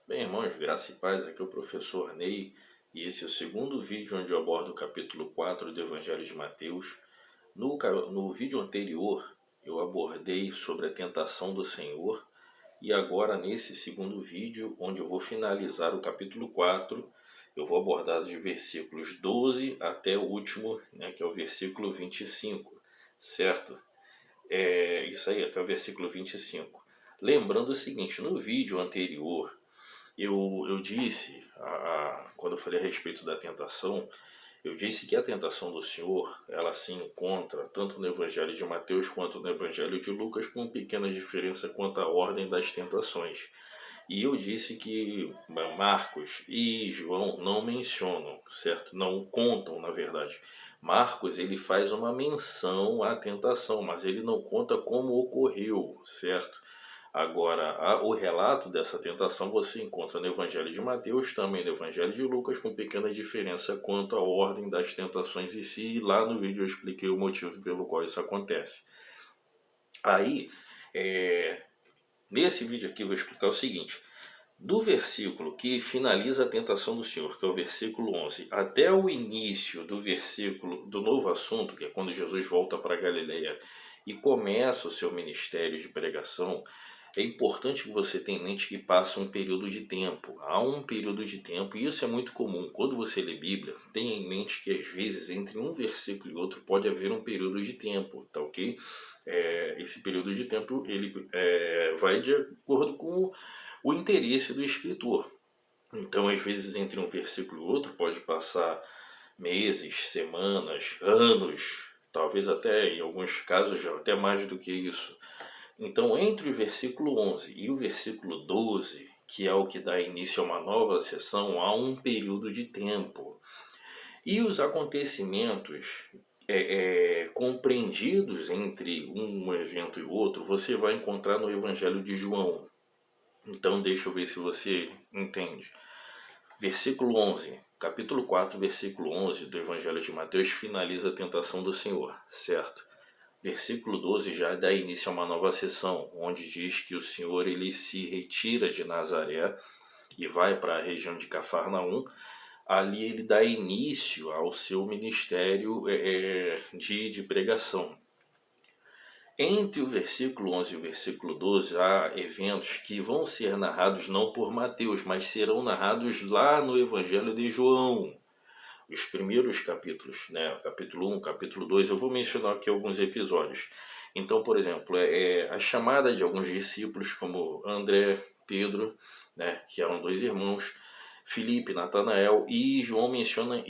Bem, irmãos, graça e paz, aqui é o professor Ney, e esse é o segundo vídeo onde eu abordo o capítulo 4 do Evangelho de Mateus. No vídeo anterior, eu abordei sobre a tentação do Senhor, e agora nesse segundo vídeo, onde eu vou finalizar o capítulo 4, eu vou abordar dos versículos 12 até o último, né, que é o versículo 25, certo? É isso aí, até o versículo 25. Lembrando o seguinte, no vídeo anterior, eu disse, quando eu falei a respeito da tentação, eu disse que a tentação do Senhor, ela se encontra tanto no Evangelho de Mateus quanto no Evangelho de Lucas, com pequena diferença quanto à ordem das tentações. E eu disse que Marcos e João não mencionam, certo? Não contam, na verdade. Marcos, ele faz uma menção à tentação, mas ele não conta como ocorreu, certo? Agora, o relato dessa tentação você encontra no Evangelho de Mateus, também no Evangelho de Lucas, com pequena diferença quanto à ordem das tentações em si. E lá no vídeo eu expliquei o motivo pelo qual isso acontece. Aí, nesse vídeo aqui eu vou explicar o seguinte. Do versículo que finaliza a tentação do Senhor, que é o versículo 11, até o início do versículo do novo assunto, que é quando Jesus volta para Galileia e começa o seu ministério de pregação, é importante que você tenha em mente que passa um período de tempo. Há um período de tempo, e isso é muito comum. Quando você lê Bíblia, tenha em mente que às vezes entre um versículo e outro pode haver um período de tempo, tá ok? Esse período de tempo ele vai de acordo com o interesse do escritor. Então, às vezes, entre um versículo e outro pode passar meses, semanas, anos, talvez até, em alguns casos, até mais do que isso. Então, entre o versículo 11 e o versículo 12, que é o que dá início a uma nova sessão, há um período de tempo. E os acontecimentos compreendidos entre um evento e outro, você vai encontrar no Evangelho de João. Então, deixa eu ver se você entende. Versículo 11, capítulo 4, versículo 11 do Evangelho de Mateus finaliza a tentação do Senhor, certo? Versículo 12 já dá início a uma nova sessão, onde diz que o Senhor ele se retira de Nazaré e vai para a região de Cafarnaum. Ali ele dá início ao seu ministério de pregação. Entre o versículo 11 e o versículo 12 há eventos que vão ser narrados não por Mateus, mas serão narrados lá no Evangelho de João. Os primeiros capítulos, né? Capítulo 1, capítulo 2, eu vou mencionar aqui alguns episódios. Então, por exemplo, a chamada de alguns discípulos como André, Pedro, né? Que eram dois irmãos, Filipe, Natanael, e João menciona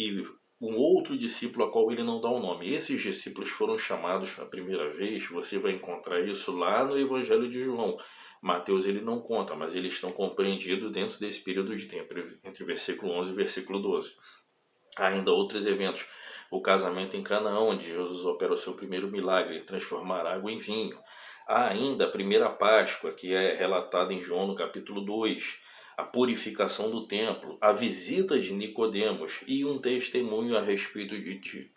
um outro discípulo a qual ele não dá o nome. Esses discípulos foram chamados a primeira vez, você vai encontrar isso lá no Evangelho de João. Mateus ele não conta, mas eles estão compreendidos dentro desse período de tempo, entre o versículo 11 e o versículo 12. Há ainda outros eventos. O casamento em Canaã, onde Jesus opera o seu primeiro milagre, transformar água em vinho. Há ainda a primeira Páscoa, que é relatada em João no capítulo 2. A purificação do templo, a visita de Nicodemos e um testemunho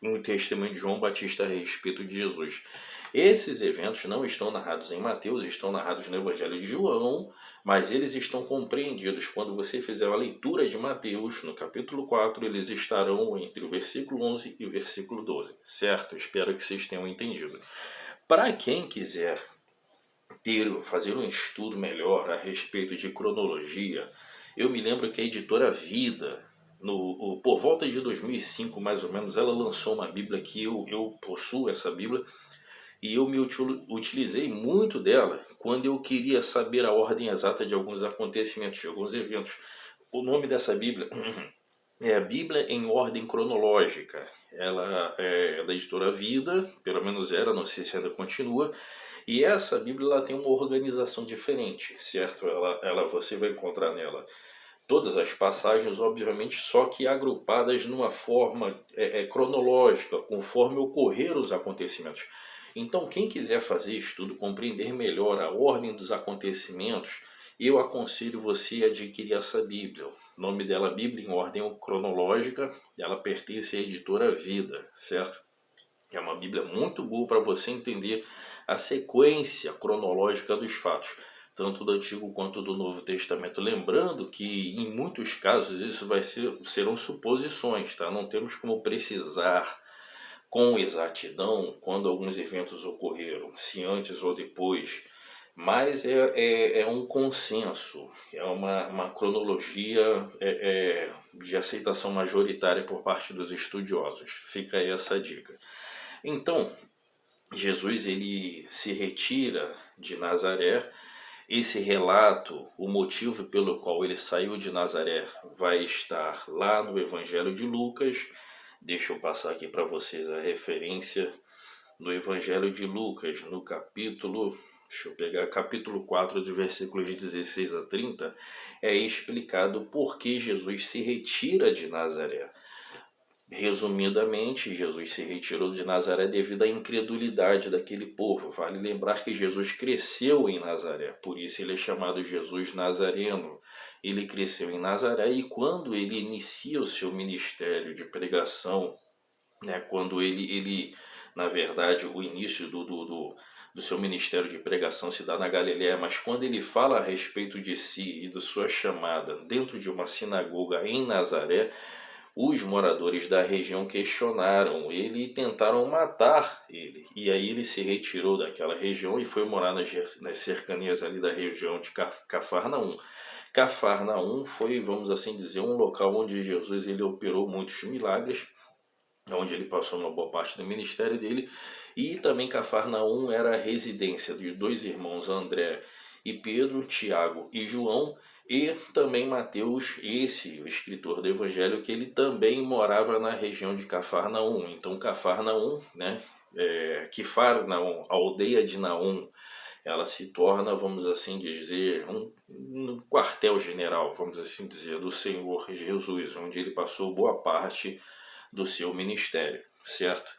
um testemunho de João Batista a respeito de Jesus. Esses eventos não estão narrados em Mateus, estão narrados no Evangelho de João, mas eles estão compreendidos. Quando você fizer a leitura de Mateus, no capítulo 4, eles estarão entre o versículo 11 e o versículo 12, certo? Espero que vocês tenham entendido. Para quem quiser fazer um estudo melhor a respeito de cronologia, eu me lembro que a editora Vida, por volta de 2005 mais ou menos, ela lançou uma Bíblia que eu possuo essa Bíblia, e eu me utilizei muito dela quando eu queria saber a ordem exata de alguns acontecimentos, de alguns eventos. O nome dessa Bíblia é a Bíblia em Ordem Cronológica. Ela é da editora Vida, pelo menos era, não sei se ainda continua. E essa Bíblia ela tem uma organização diferente, certo? Você vai encontrar nela todas as passagens, obviamente, só que agrupadas numa forma cronológica, conforme ocorreram os acontecimentos. Então, quem quiser fazer estudo, compreender melhor a ordem dos acontecimentos, eu aconselho você a adquirir essa Bíblia. O nome dela é Bíblia em Ordem Cronológica, ela pertence à editora Vida, certo? É uma Bíblia muito boa para você entender a sequência cronológica dos fatos. tanto do Antigo quanto do Novo Testamento. Lembrando que em muitos casos isso serão suposições, tá? Não temos como precisar com exatidão quando alguns eventos ocorreram, se antes ou depois, mas é um consenso, é uma cronologia de aceitação majoritária por parte dos estudiosos. Fica aí essa dica. Então, Jesus ele se retira de Nazaré. Esse relato, o motivo pelo qual ele saiu de Nazaré, vai estar lá no Evangelho de Lucas. Deixa eu passar aqui para vocês a referência do Evangelho de Lucas, no capítulo, deixa eu pegar, capítulo 4, dos versículos 16 a 30, é explicado por que Jesus se retira de Nazaré. Resumidamente, Jesus se retirou de Nazaré devido à incredulidade daquele povo. Vale lembrar que Jesus cresceu em Nazaré, por isso ele é chamado Jesus Nazareno. Ele cresceu em Nazaré e quando ele inicia o seu ministério de pregação, né, quando ele na verdade, o início do seu ministério de pregação se dá na Galiléia, mas quando ele fala a respeito de si e da sua chamada dentro de uma sinagoga em Nazaré, os moradores da região questionaram ele e tentaram matar ele. E aí ele se retirou daquela região e foi morar nas cercanias ali da região de Cafarnaum. Cafarnaum foi, vamos assim dizer, um local onde Jesus ele operou muitos milagres, onde ele passou uma boa parte do ministério dele, e também Cafarnaum era a residência dos dois irmãos André e Pedro, Tiago e João, e também Mateus, esse o escritor do Evangelho, que ele também morava na região de Cafarnaum. Então Cafarnaum, né, Quifarnaum, a aldeia de Naum, ela se torna, vamos assim dizer, um quartel-general, vamos assim dizer, do Senhor Jesus, onde ele passou boa parte do seu ministério, certo?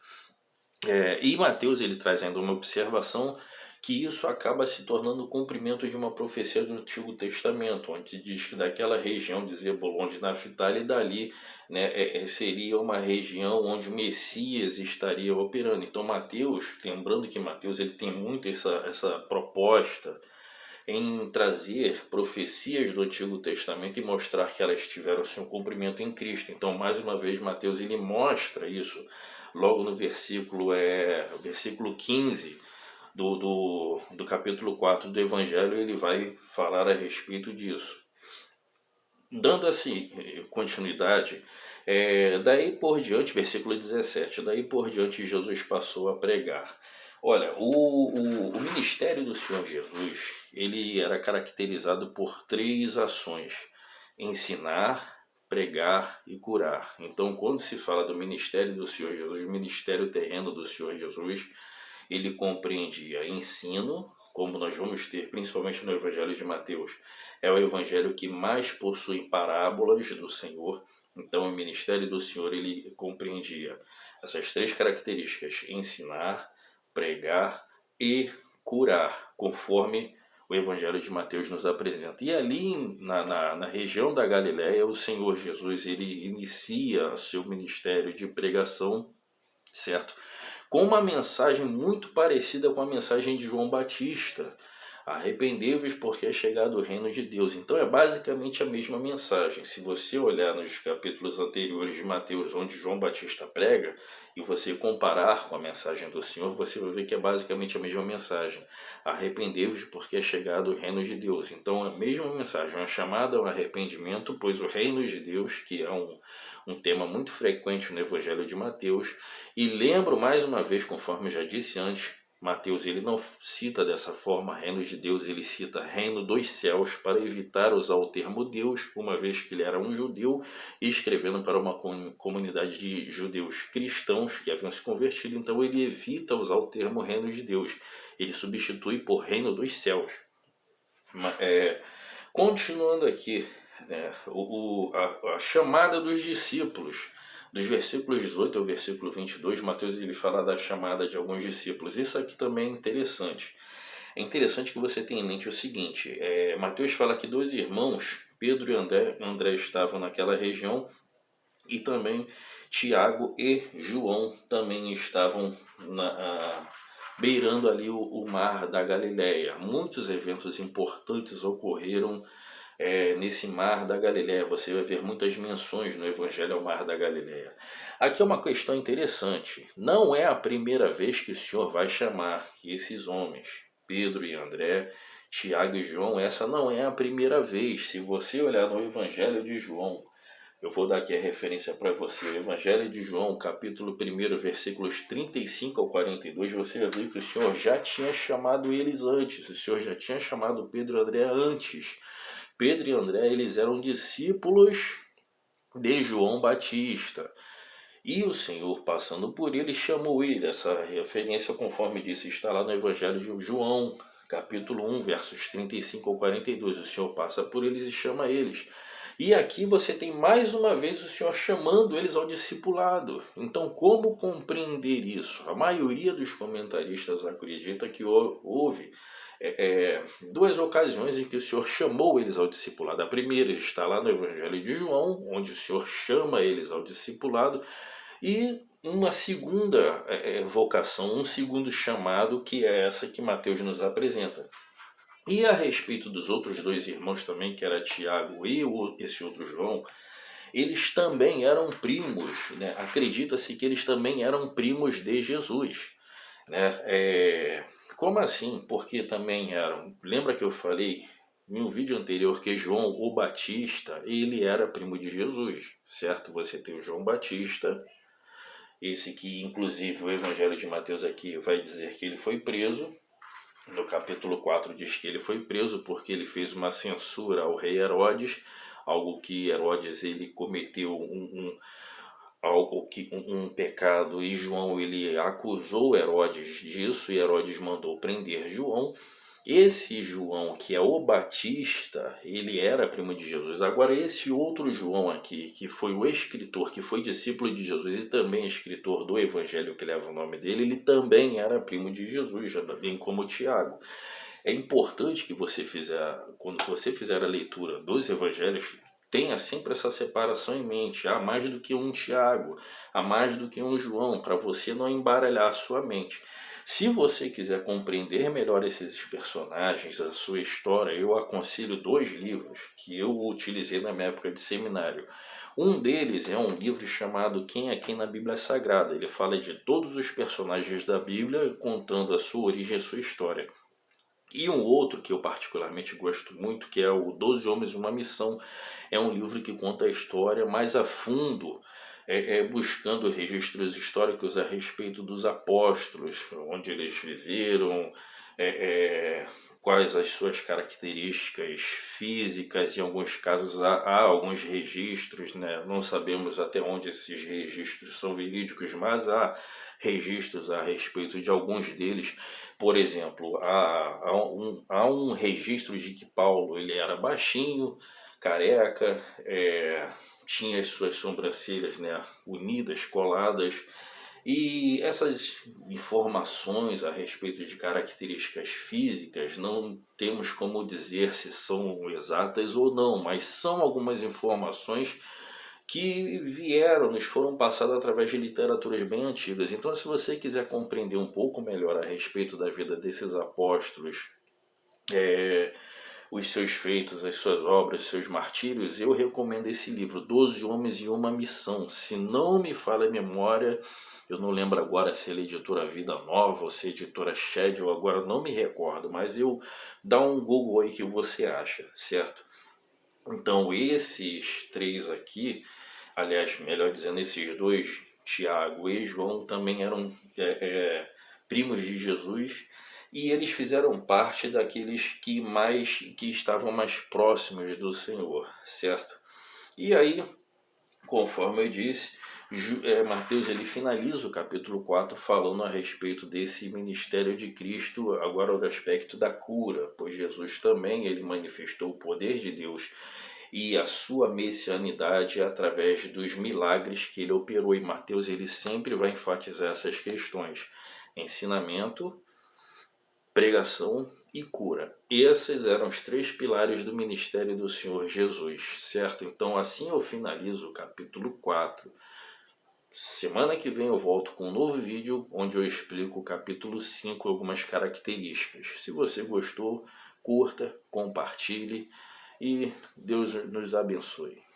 E Mateus ele traz ainda uma observação que isso acaba se tornando o cumprimento de uma profecia do Antigo Testamento, onde diz que daquela região de Zebulon de Naftali, dali, né, seria uma região onde o Messias estaria operando. Então Mateus, lembrando que Mateus ele tem muito essa proposta em trazer profecias do Antigo Testamento e mostrar que elas tiveram seu cumprimento em Cristo. Então, mais uma vez, Mateus ele mostra isso logo no versículo 15 do capítulo 4 do Evangelho, ele vai falar a respeito disso. Dando assim continuidade, daí por diante, versículo 17, daí por diante Jesus passou a pregar. Olha, o ministério do Senhor Jesus, ele era caracterizado por 3 ações: ensinar, pregar e curar. Então, quando se fala do ministério do Senhor Jesus, o ministério terreno do Senhor Jesus, ele compreendia ensino, como nós vamos ter principalmente no Evangelho de Mateus. É o evangelho que mais possui parábolas do Senhor. Então, o ministério do Senhor ele compreendia essas 3 características: ensinar, pregar e curar, conforme o Evangelho de Mateus nos apresenta. E ali na região da Galiléia, o Senhor Jesus ele inicia seu ministério de pregação, certo? Com uma mensagem muito parecida com a mensagem de João Batista: arrependei-vos porque é chegado o reino de Deus. Então é basicamente a mesma mensagem. Se você olhar nos capítulos anteriores de Mateus, onde João Batista prega, e você comparar com a mensagem do Senhor, você vai ver que é basicamente a mesma mensagem: arrependei-vos porque é chegado o reino de Deus. Então a mesma mensagem, uma chamada ao arrependimento, pois o reino de Deus, que é um tema muito frequente no Evangelho de Mateus. E lembro mais uma vez, conforme já disse antes, Mateus ele não cita dessa forma reino de Deus, ele cita reino dos céus, para evitar usar o termo Deus, uma vez que ele era um judeu e escrevendo para uma comunidade de judeus cristãos que haviam se convertido. Então ele evita usar o termo reino de Deus, ele substitui por reino dos céus. Continuando aqui, né, a chamada dos discípulos, dos versículos 18 ao versículo 22, Mateus ele fala da chamada de alguns discípulos. Isso aqui também é interessante. É interessante que você tenha em mente o seguinte: Mateus fala que 2 irmãos, Pedro e André estavam naquela região, e também Tiago e João também estavam beirando ali o mar da Galileia. Muitos eventos importantes ocorreram nesse mar da Galileia. Você vai ver muitas menções no Evangelho ao mar da Galileia. Aqui é uma questão interessante. Não é a primeira vez que o Senhor vai chamar esses homens, Pedro e André, Tiago e João. Essa não é a primeira vez. Se você olhar no Evangelho de João, eu vou dar aqui a referência para você. O Evangelho de João, capítulo 1, versículos 35 ao 42, você vai ver que o Senhor já tinha chamado eles antes. O Senhor já tinha chamado Pedro e André antes. Pedro e André, eles eram discípulos de João Batista. E o Senhor, passando por eles, chamou ele. Essa referência, conforme disse, está lá no Evangelho de João, capítulo 1, versos 35 ao 42. O Senhor passa por eles e chama eles. E aqui você tem mais uma vez o Senhor chamando eles ao discipulado. Então, como compreender isso? A maioria dos comentaristas acredita que houve duas ocasiões em que o Senhor chamou eles ao discipulado. A primeira está lá no Evangelho de João, onde o Senhor chama eles ao discipulado, e uma segunda vocação, um segundo chamado, que é essa que Mateus nos apresenta. E a respeito dos outros dois irmãos também, que era Tiago e esse outro João, eles também eram primos, né? Acredita-se que eles também eram primos de Jesus, né? Como assim? Porque também eram... Lembra que eu falei em um vídeo anterior que João o Batista, ele era primo de Jesus, certo? Você tem o João Batista, esse que inclusive o Evangelho de Mateus aqui vai dizer que ele foi preso. No capítulo 4 diz que ele foi preso porque ele fez uma censura ao rei Herodes, algo que Herodes ele cometeu um pecado, e João ele acusou Herodes disso, e Herodes mandou prender João. Esse João, que é o Batista, ele era primo de Jesus. Agora esse outro João aqui, que foi o escritor, que foi discípulo de Jesus e também escritor do Evangelho que leva o nome dele, ele também era primo de Jesus, bem como Tiago. É importante que você quando você fizer a leitura dos Evangelhos, tenha sempre essa separação em mente. Há mais do que um Tiago, há mais do que um João, para você não embaralhar a sua mente. Se você quiser compreender melhor esses personagens, a sua história, eu aconselho dois livros que eu utilizei na minha época de seminário. Um deles é um livro chamado Quem é Quem na Bíblia Sagrada. Ele fala de todos os personagens da Bíblia, contando a sua origem e a sua história. E um outro que eu particularmente gosto muito, que é o 12 Homens e uma Missão. É um livro que conta a história mais a fundo, buscando registros históricos a respeito dos apóstolos, onde eles viveram, quais as suas características físicas. Em alguns casos há alguns registros, né? Não sabemos até onde esses registros são verídicos, mas há registros a respeito de alguns deles. Por exemplo, há um registro de que Paulo ele era baixinho, careca, tinha as suas sobrancelhas, né, unidas, coladas. E essas informações a respeito de características físicas não temos como dizer se são exatas ou não, mas são algumas informações que nos foram passadas através de literaturas bem antigas. Então, se você quiser compreender um pouco melhor a respeito da vida desses apóstolos, os seus feitos, as suas obras, os seus martírios, eu recomendo esse livro, 12 Homens e uma Missão. Se não me falha a memória, eu não lembro agora se é a editora Vida Nova ou se é a editora Schedule, agora não me recordo, mas dá um Google aí que você acha, certo? Então esses três aqui, aliás, melhor dizendo, esses dois, Tiago e João, também eram primos de Jesus, e eles fizeram parte daqueles que estavam mais próximos do Senhor, certo? E aí, conforme eu disse, Mateus ele finaliza o capítulo 4 falando a respeito desse ministério de Cristo, agora do aspecto da cura, pois Jesus também ele manifestou o poder de Deus e a sua messianidade através dos milagres que ele operou. E Mateus ele sempre vai enfatizar essas questões: ensinamento, pregação e cura. Esses eram os três pilares do ministério do Senhor Jesus, certo? Então assim eu finalizo o capítulo 4 Semana que vem eu volto com um novo vídeo onde eu explico o capítulo 5, algumas características. Se você gostou, curta, compartilhe e Deus nos abençoe.